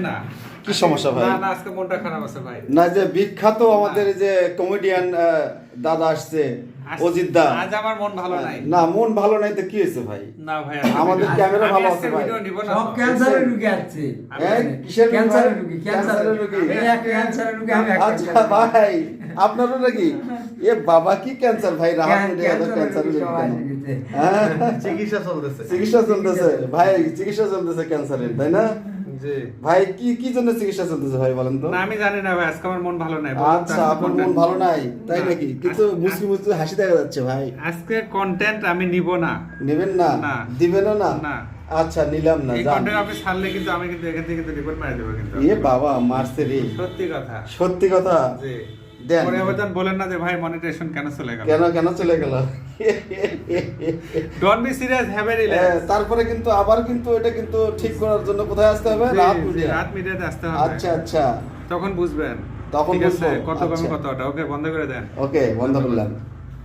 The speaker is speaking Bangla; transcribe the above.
না কি সমস্যা ভাই? না না আজকে মনটা খারাপ আছে ভাই। না যে বিখ্যাত আমাদের যে কমেডিয়ান দাদা আসছে অজিত দা, আজ আমার মন ভালো নাই। না মন ভালো নাই তো কি হয়েছে ভাই? না ভাই আমাদের ক্যামেরা ভালো আছে ভাই। ভিডিও নিব না। সব ক্যান্সারের রোগী আছে। হ্যাঁ কিসের ক্যান্সারের রোগী, ক্যান্সারের রোগী। আমি এক ক্যান্সারের রোগী, আমি এক আচ্ছা ক্যান্সারের রোগী। ভাই আপনারও নাকি? এ বাবা কি ক্যান্সার ভাই? রাহাত মিডিয়া তো ক্যান্সারের রোগী সবাই কেন? রোগীতে। হ্যাঁ চিকিৎসা চলতেছে। চিকিৎসা চলতেছে ভাই, চিকিৎসা চলতেছে ক্যান্সারের, তাই না জি ভাই? কি কি জন্য চিকিৎসা চলতেছে ভাই বলেন তো? না আমি জানি না ভাই, আজকে আমার মন ভালো নাই। আচ্ছা আপনার মন ভালো নাই তাই না। নাকি? কিন্তু মুসকি মুসকি হাসি দেখা যাচ্ছে ভাই। আজকে কন্টেন্ট আমি নিব না। নেবেন না? না। দিবেনও না? না। আচ্ছা নিলাম না, এই যান। কন্টেন্ট আপনি ছাড়লে কিন্তু আমি কিন্তু এখান থেকে কিন্তু রিপোর্ট মারি দেব কিন্তু। এ বাবা মারছে রে, সত্যি কথা। সত্যি কথা। জি দেন। পরে আবেদন বলেন না যে ভাই মনিটাইজেশন কেন চলে গেল। কেন কেন চলে গেল? Don't be serious, have a relax. তারপরে কিন্তু আবার কিন্তু এটা কিন্তু ঠিক করার জন্য কোথায় আসতে হবে? রাত মিডিয়া। রাত মিডিয়াতে আসতে হবে। আচ্ছা আচ্ছা তখন বুঝবেন। তখন ঠিক আছে, বুঝবো। কত কমে আচ্ছা। কতটা। ওকে বন্ধ করে দেন। ওকে বন্ধ করলাম।